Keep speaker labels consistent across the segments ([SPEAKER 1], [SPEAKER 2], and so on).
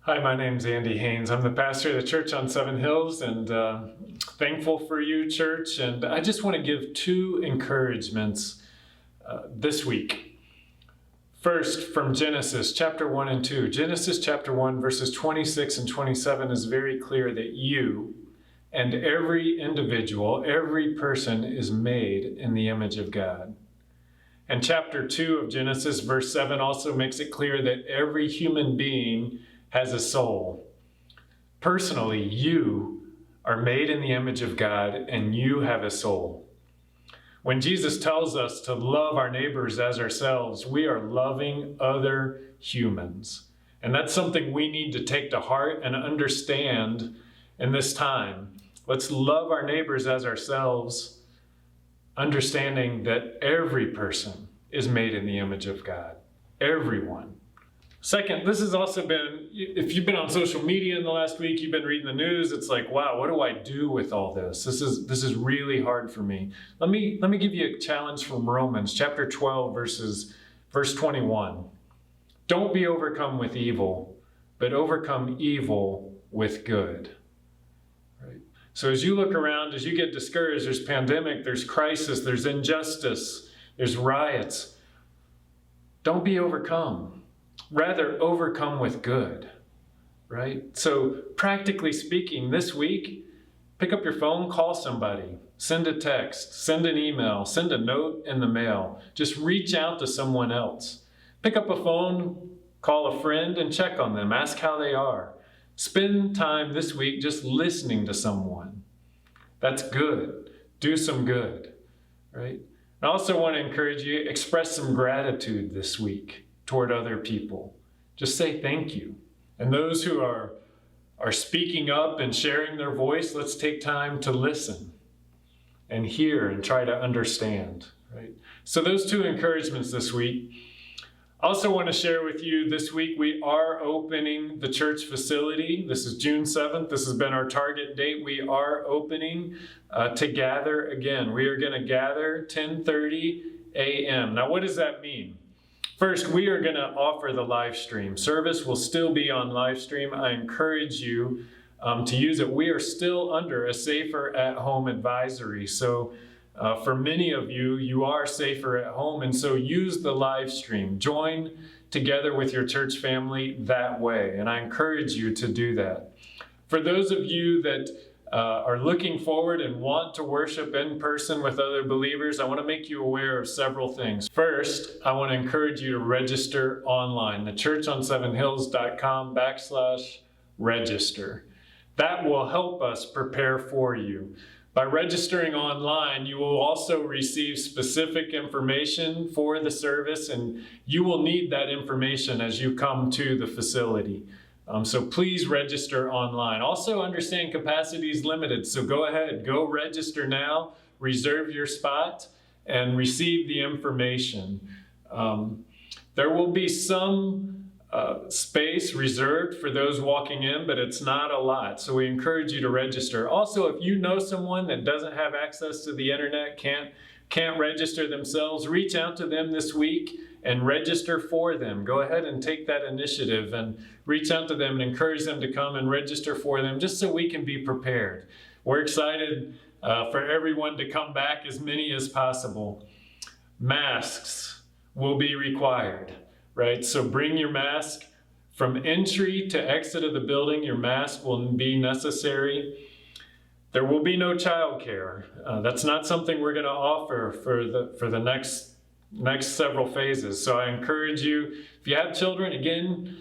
[SPEAKER 1] Hi, my name's Andy Haynes. I'm the pastor of the church on Seven Hills, and thankful for you, church. And I just want to give two encouragements this week. First, from Genesis chapter 1 and 2. Genesis chapter 1, verses 26 and 27 is very clear that you and every individual, every person is made in the image of God. And chapter 2 of Genesis, verse 7, also makes it clear that every human being has a soul. Personally, you are made in the image of God and you have a soul. When Jesus tells us to love our neighbors as ourselves, we are loving other humans. And that's something we need to take to heart and understand in this time. Let's love our neighbors as ourselves, understanding that every person is made in the image of God. Everyone. Second, this has also been, if you've been on social media in the last week, you've been reading the news, it's like, wow, what do I do with all this? This is really hard for me. Let me give you a challenge from Romans chapter 12, verse 21. Don't be overcome with evil, but overcome evil with good. Right? So as you look around, as you get discouraged, there's pandemic, there's crisis, there's injustice, there's riots. Don't be overcome. Rather, overcome with good, right? So practically speaking, this week, pick up your phone, call somebody, send a text, send an email, send a note in the mail. Just reach out to someone else. Pick up a phone, call a friend, and check on them. Ask how they are. Spend time this week just listening to someone. That's good. Do some good, right? I also want to encourage you, express some gratitude this week toward other people. Just say thank you. And those who are speaking up and sharing their voice, let's take time to listen and hear and try to understand, right? So those two encouragements this week. I also want to share with you this week, we are opening the church facility. This is June 7th. This has been our target date. We are opening to gather again. We are going to gather 10:30 a.m. Now, what does that mean? First, we are going to offer the live stream. Service will still be on live stream. I encourage you to use it. We are still under a safer at home advisory. So for many of you, you are safer at home. And so use the live stream. Join together with your church family that way. And I encourage you to do that. For those of you that are looking forward and want to worship in person with other believers, I want to make you aware of several things. First, I want to encourage you to register online, thechurchon7hills.com/register. That will help us prepare for you. By registering online, you will also receive specific information for the service, and you will need that information as you come to the facility. So please register online. Also understand capacity is limited, so go ahead, go register now, reserve your spot, and receive the information. There will be some space reserved for those walking in, but it's not a lot, so we encourage you to register. Also, if you know someone that doesn't have access to the internet, can't register themselves, reach out to them this week and register for them. Go ahead and take that initiative and reach out to them and encourage them to come and register for them just so we can be prepared. We're excited for everyone to come back, as many as possible. Masks will be required, right? So bring your mask. From entry to exit of the building, your mask will be necessary. There will be no childcare. That's not something we're going to offer for the next several phases. So I encourage you, if you have children, again,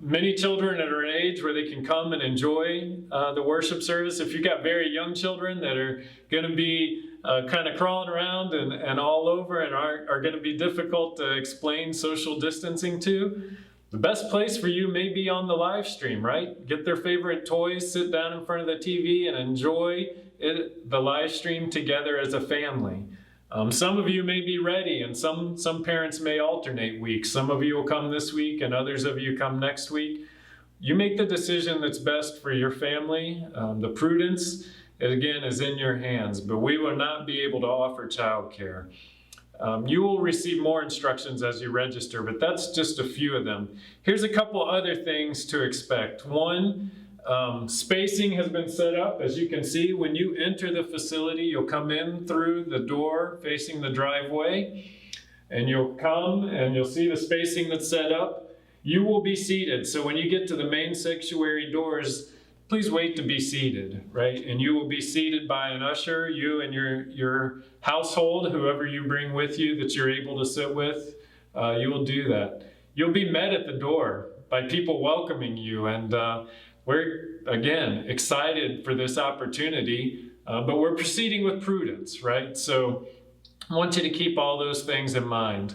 [SPEAKER 1] many children at an age where they can come and enjoy the worship service. If you've got very young children that are going to be kind of crawling around and all over and are going to be difficult to explain social distancing to, the best place for you may be on the live stream, right? Get their favorite toys, sit down in front of the TV and enjoy the live stream together as a family. Some of you may be ready, and some parents may alternate weeks. Some of you will come this week and others of you come next week. You make the decision that's best for your family. The prudence, again, is in your hands, but we will not be able to offer childcare. You will receive more instructions as you register, but that's just a few of them. Here's a couple other things to expect. One, spacing has been set up. As you can see, when you enter the facility, you'll come in through the door facing the driveway, and you'll come and you'll see the spacing that's set up. You will be seated. So when you get to the main sanctuary doors, please wait to be seated, right? And you will be seated by an usher, you and your household, whoever you bring with you that you're able to sit with, you will do that. You'll be met at the door by people welcoming you, and we're, again, excited for this opportunity, but we're proceeding with prudence, right? So I want you to keep all those things in mind.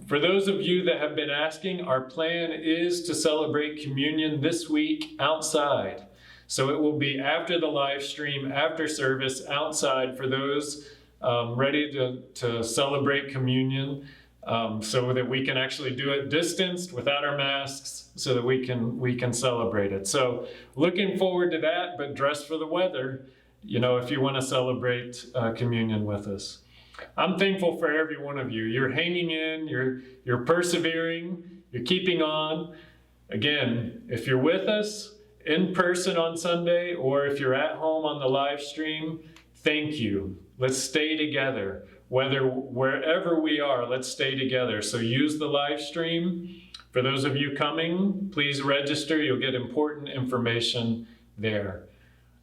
[SPEAKER 1] For those of you that have been asking, our plan is to celebrate communion this week outside. So it will be after the live stream, after service, outside for those ready to celebrate communion, so that we can actually do it distanced without our masks, so that we can celebrate it. So looking forward to that, but dress for the weather, if you want to celebrate communion with us. I'm thankful for every one of you. You're hanging in, you're persevering, you're keeping on. Again, if you're with us in person on Sunday, or if you're at home on the live stream, thank you. Let's stay together. Wherever we are, let's stay together. So use the live stream. For those of you coming, please register. You'll get important information there.